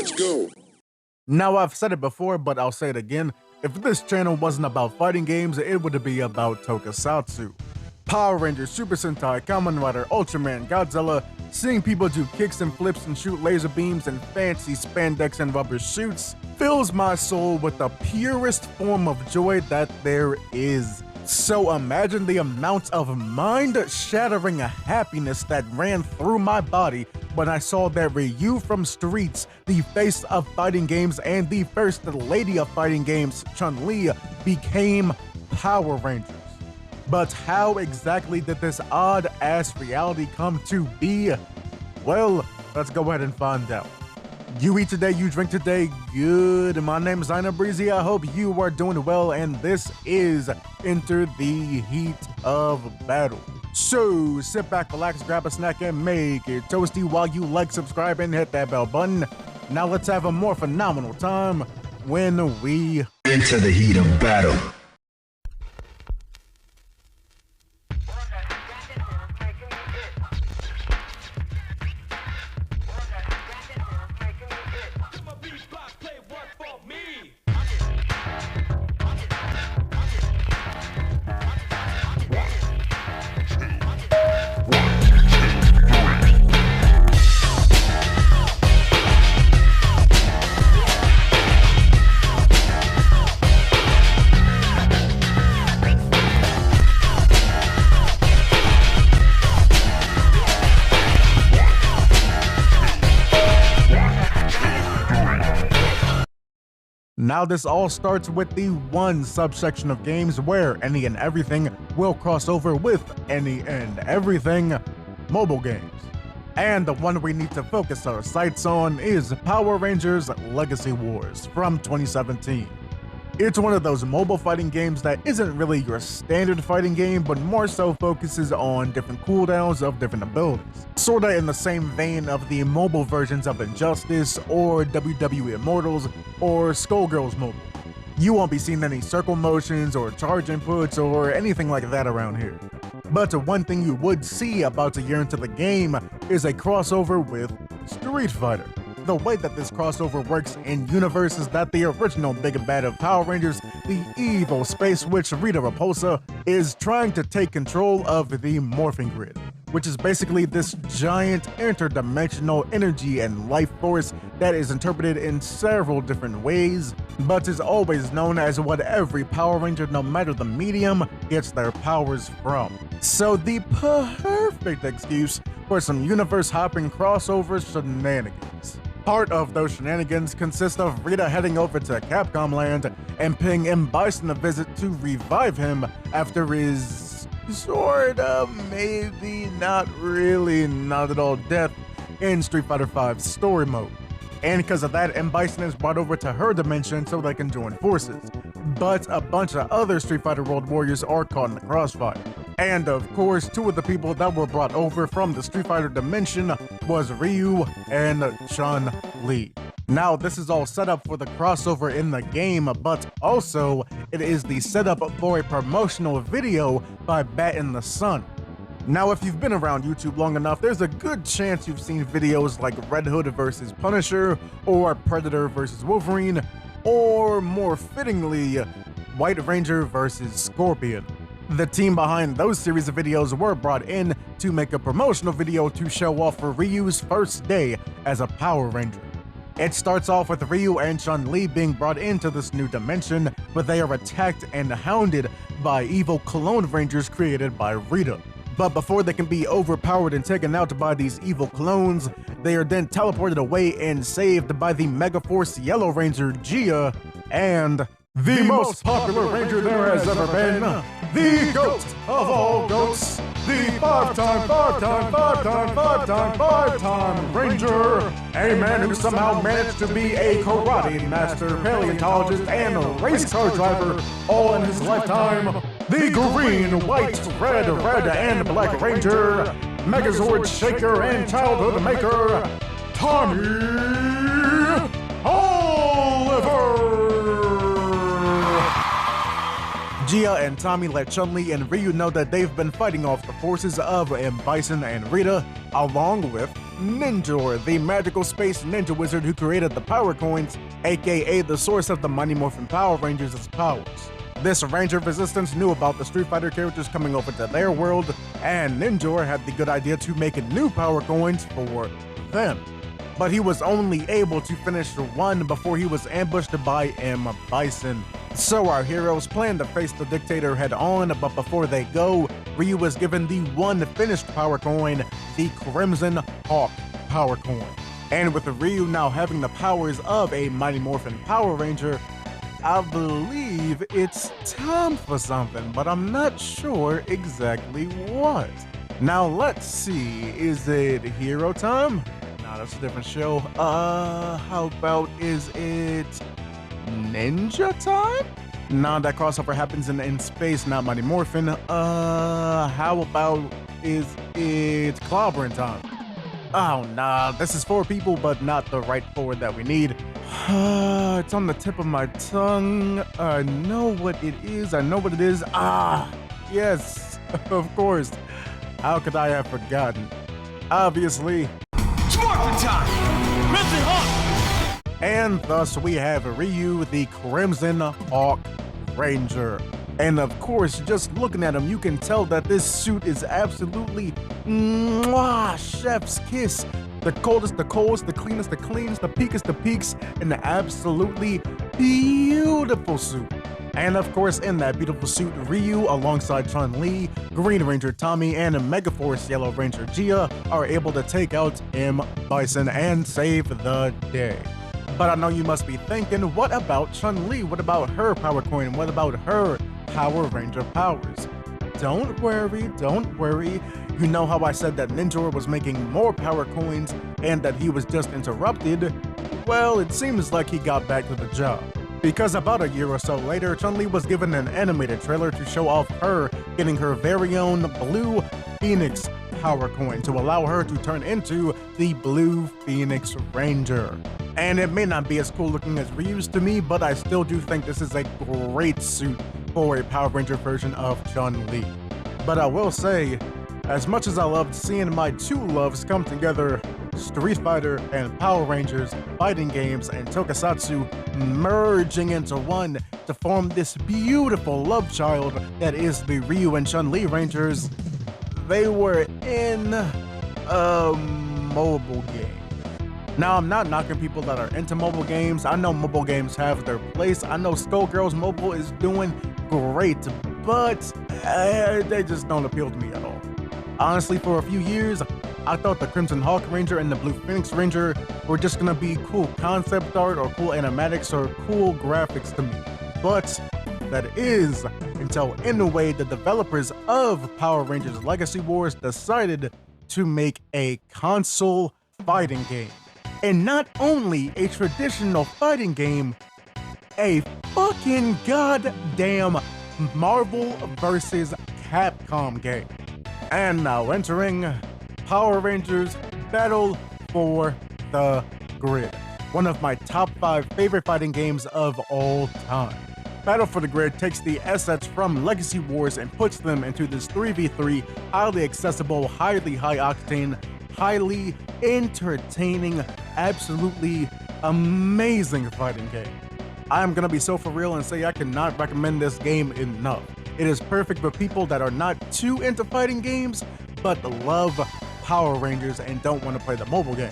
Let's go. Now, I've said it before, but I'll say it again. If this channel wasn't about fighting games, it would be about tokusatsu. Power Rangers, Super Sentai, Kamen Rider, Ultraman, Godzilla, seeing people do kicks and flips and shoot laser beams and fancy spandex and rubber shoots fills my soul with the purest form of joy that there is. So imagine the amount of mind-shattering happiness that ran through my body when I saw that Ryu from Streets, the face of fighting games and the first lady of fighting games, Chun-Li, became Power Rangers. But how exactly did this odd-ass reality come to be? Well, let's go ahead and find out. You eat today, you drink today, good. My name is Ina Breezy. I hope you are doing well, and this is Enter the Heat of Battle. So sit back, relax, grab a snack, and make it toasty while you like, subscribe, and hit that bell button. Now let's have a more phenomenal time when we enter the heat of battle. Now this all starts with the one subsection of games where any and everything will cross over with any and everything: mobile games. And the one we need to focus our sights on is Power Rangers Legacy Wars from 2017. It's one of those mobile fighting games that isn't really your standard fighting game, but more so focuses on different cooldowns of different abilities. Sorta in the same vein of the mobile versions of Injustice, or WWE Immortals, or Skullgirls Mobile. You won't be seeing any circle motions or charge inputs or anything like that around here. But one thing you would see about a year into the game is a crossover with Street Fighter. The way that this crossover works in universe is that the original big bad of Power Rangers, the evil space witch Rita Repulsa, is trying to take control of the morphing grid, which is basically this giant interdimensional energy and life force that is interpreted in several different ways, but is always known as what every Power Ranger, no matter the medium, gets their powers from. So the perfect excuse for some universe-hopping crossover shenanigans. Part of those shenanigans consist of Rita heading over to Capcom Land and paying M. Bison a visit to revive him after his sort of, maybe, not really, not at all death in Street Fighter V story mode. And because of that, M. Bison is brought over to her dimension so they can join forces. But a bunch of other Street Fighter World Warriors are caught in the crossfire. And of course, two of the people that were brought over from the Street Fighter dimension was Ryu and Chun-Li. Now, this is all set up for the crossover in the game, but also it is the setup for a promotional video by Bat in the Sun. Now, if you've been around YouTube long enough, there's a good chance you've seen videos like Red Hood vs. Punisher, or Predator vs. Wolverine, or more fittingly, White Ranger vs. Scorpion. The team behind those series of videos were brought in to make a promotional video to show off for Ryu's first day as a Power Ranger. It starts off with Ryu and Chun-Li being brought into this new dimension, where they are attacked and hounded by evil clone rangers created by Rita. But before they can be overpowered and taken out by these evil clones, they are then teleported away and saved by the Megaforce Yellow Ranger Gia and the most popular ranger there has ever been, the GOAT of all goats, the five-time ranger, a man who somehow managed to be a karate master, paleontologist, and race car driver all in his lifetime, the green, white, red, and black ranger, Megazord shaker and childhood maker, Tommy Oliver! Gia and Tommy let Chun-Li and Ryu know that they've been fighting off the forces of M. Bison and Rita, along with Ninja, the magical space ninja wizard who created the power coins, aka the source of the Mighty Morphin Power Rangers' powers. This Ranger Resistance knew about the Street Fighter characters coming over to their world, and Ninja had the good idea to make new power coins for them. But he was only able to finish one before he was ambushed by M. Bison. So our heroes plan to face the dictator head on, but before they go, Ryu was given the one finished power coin, the Crimson Hawk power coin. And with Ryu now having the powers of a Mighty Morphin Power Ranger, I believe it's time for something, but I'm not sure exactly what. Now let's see, is it hero time? Nah, that's a different show. How about is it ninja time? Nah, that crossover happens in space, not Mighty Morphin. How about is it clobbering time? Oh nah, this is 4 people, but not the right 4 that we need. It's on the tip of my tongue. I know what it is. Yes, of course. How could I have forgotten? Obviously. Spartan time! Crimson Hawk! And thus we have Ryu, the Crimson Hawk Ranger. And of course, just looking at him, you can tell that this suit is absolutely chef's kiss. The coldest the colds, the cleanest the cleans, the peakest the peaks, an absolutely beautiful suit. And of course, in that beautiful suit, Ryu, alongside Chun-Li, Green Ranger Tommy, and Megaforce Yellow Ranger Gia are able to take out M. Bison and save the day. But I know you must be thinking, what about Chun-Li? What about her power coin? What about her Power Ranger powers? Don't worry. You know how I said that Ninja was making more power coins and that he was just interrupted? Well, it seems like he got back to the job. Because about a year or so later, Chun-Li was given an animated trailer to show off her getting her very own Blue Phoenix power coin to allow her to turn into the Blue Phoenix Ranger. And it may not be as cool looking as Ryu's to me, but I still do think this is a great suit for a Power Ranger version of Chun-Li. But I will say, as much as I loved seeing my two loves come together, Street Fighter and Power Rangers, fighting games, and Tokusatsu merging into one to form this beautiful love child that is the Ryu and Chun-Li Rangers, they were in a mobile game. Now, I'm not knocking people that are into mobile games. I know mobile games have their place. I know Skullgirls Mobile is doing great, but they just don't appeal to me at all. Honestly, for a few years, I thought the Crimson Hawk Ranger and the Blue Phoenix Ranger were just gonna be cool concept art or cool animatics or cool graphics to me. But that is until, in a way, the developers of Power Rangers Legacy Wars decided to make a console fighting game. And not only a traditional fighting game, a fucking goddamn Marvel vs. Capcom game. And now entering Power Rangers Battle for the Grid, one of my top 5 favorite fighting games of all time. Battle for the Grid takes the assets from Legacy Wars and puts them into this 3v3, highly accessible, highly high-octane, highly entertaining, absolutely amazing fighting game. I'm gonna be so for real and say I cannot recommend this game enough. It is perfect for people that are not too into fighting games, but love Power Rangers and don't want to play the mobile game,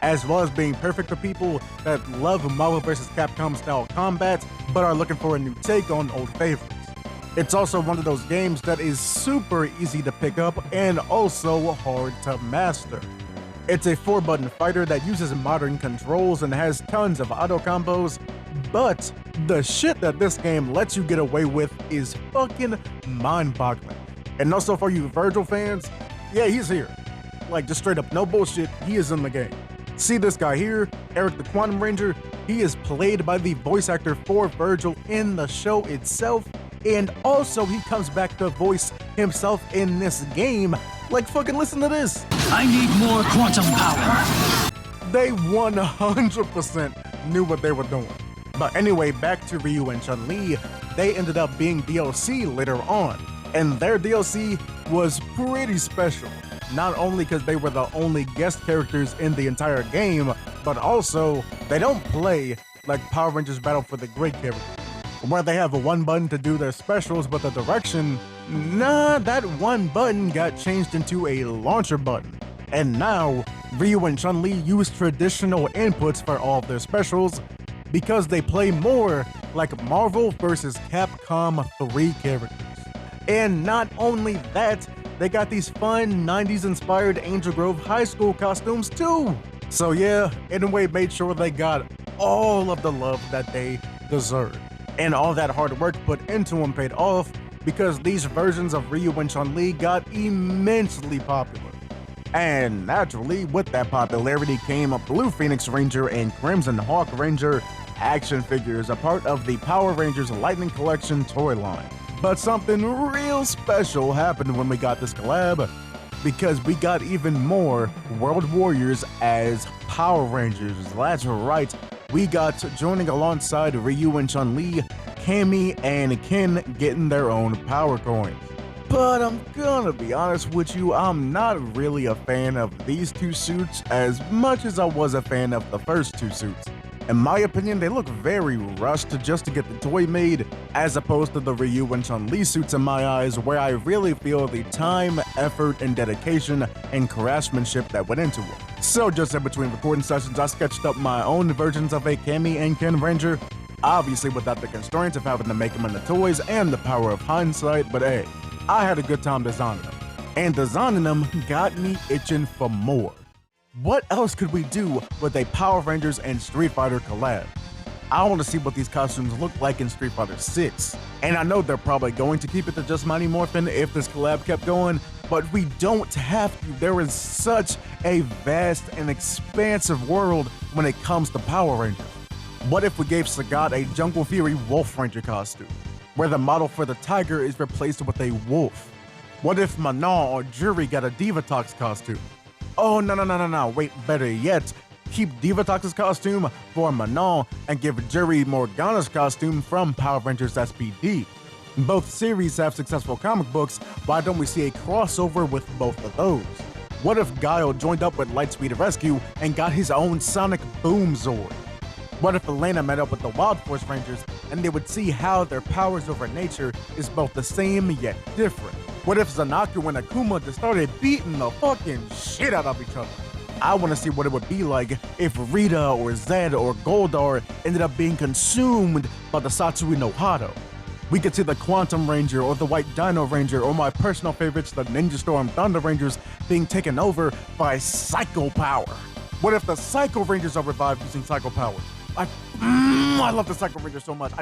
as well as being perfect for people that love Marvel vs. Capcom style combat, but are looking for a new take on old favorites. It's also one of those games that is super easy to pick up and also hard to master. It's a 4-button fighter that uses modern controls and has tons of auto combos, but the shit that this game lets you get away with is fucking mind-boggling. And also for you Virgil fans, yeah, he's here. Like, just straight up, no bullshit, he is in the game. See this guy here, Eric the Quantum Ranger, he is played by the voice actor for Virgil in the show itself, and also he comes back to voice himself in this game. Like, fucking listen to this. I need more quantum power. They 100% knew what they were doing. But anyway, back to Ryu and Chun-Li, they ended up being DLC later on, and their DLC was pretty special. not only because they were the only guest characters in the entire game, but also they don't play like Power Rangers Battle for the Great characters, where they have one button to do their specials, but the direction, nah, that one button got changed into a launcher button. And now, Ryu and Chun-Li use traditional inputs for all of their specials because they play more like Marvel vs. Capcom 3 characters. And not only that, they got these fun 90s inspired Angel Grove high school costumes too. So yeah, in a way made sure they got all of the love that they deserve. And all that hard work put into them paid off because these versions of Ryu and Chun-Li got immensely popular. And naturally, with that popularity came a Blue Phoenix Ranger and Crimson Hawk Ranger action figures, a part of the Power Rangers Lightning Collection toy line. But something real special happened when we got this collab, because we got even more World Warriors as Power Rangers. That's right, we got joining alongside Ryu and Chun-Li, Cammy and Ken getting their own power coins. But I'm gonna be honest with you, I'm not really a fan of these two suits as much as I was a fan of the first two suits. In my opinion, they look very rushed just to get the toy made, as opposed to the Ryu and Chun-Li suits in my eyes, where I really feel the time, effort, and dedication and craftsmanship that went into it. So just in between recording sessions, I sketched up my own versions of a Cammy and Ken Ranger, obviously without the constraints of having to make them into toys and the power of hindsight, but hey, I had a good time designing them. And designing them got me itching for more. What else could we do with a Power Rangers and Street Fighter collab? I want to see what these costumes look like in Street Fighter 6. And I know they're probably going to keep it to just Mighty Morphin if this collab kept going, but we don't have to. There is such a vast and expansive world when it comes to Power Rangers. What if we gave Sagat a Jungle Fury Wolf Ranger costume, where the model for the tiger is replaced with a wolf? What if Manon or Jury got a Divatox costume? Oh, no, wait, better yet, keep Divatox's costume for Manon and give Jury Morgana's costume from Power Rangers SPD. Both series have successful comic books, why don't we see a crossover with both of those? What if Guile joined up with Lightspeed Rescue and got his own Sonic Boom Zord? What if Elena met up with the Wild Force Rangers and they would see how their powers over nature is both the same yet different? What if Zanaku and Akuma just started beating the fucking shit out of each other? I want to see what it would be like if Rita or Zed or Goldar ended up being consumed by the Satsui no Hado. We could see the Quantum Ranger or the White Dino Ranger or my personal favorites, the Ninja Storm Thunder Rangers, being taken over by Psycho Power. What if the Psycho Rangers are revived using Psycho Power? I love the Psycho Rangers so much.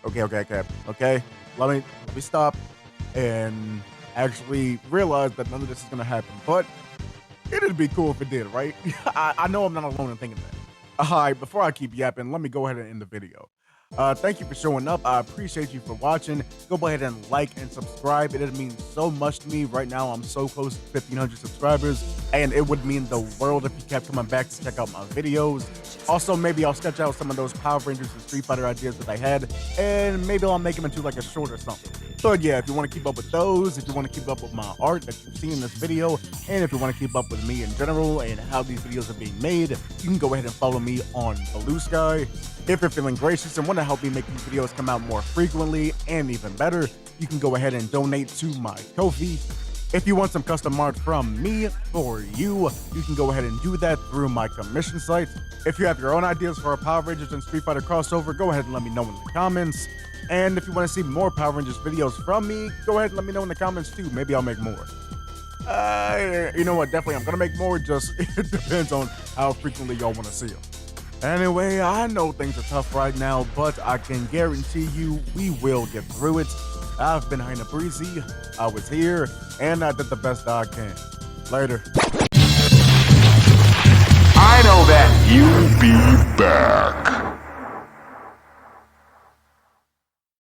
Okay. Let me stop and actually realize that none of this is gonna happen. But it'd be cool if it did, right? I know I'm not alone in thinking that. Alright, before I keep yapping, let me go ahead and end the video. Thank you for showing up. I appreciate you for watching. Go ahead and like and subscribe. It means so much to me. Right now, I'm so close to 1,500 subscribers, and it would mean the world if you kept coming back to check out my videos. Also, maybe I'll sketch out some of those Power Rangers and Street Fighter ideas that I had, and maybe I'll make them into like a short or something. But yeah, if you want to keep up with those, if you want to keep up with my art that you've seen in this video, and if you want to keep up with me in general and how these videos are being made, you can go ahead and follow me on BLUESKY. If you're feeling gracious and want to help me make these videos come out more frequently and even better, you can go ahead and donate to my Ko-fi. If you want some custom art from me for you can go ahead and do that through my commission site. If you have your own ideas for a Power Rangers and Street Fighter crossover, go ahead and let me know in the comments. And if you want to see more Power Rangers videos from me, go ahead and let me know in the comments too. Maybe I'll make more. You know what? Definitely I'm going to make more. Just it depends on how frequently y'all want to see them. Anyway, I know things are tough right now, but I can guarantee you we will get through it. I've been Heina Breezy, I was here, and I did the best I can. Later. I know that you'll be back.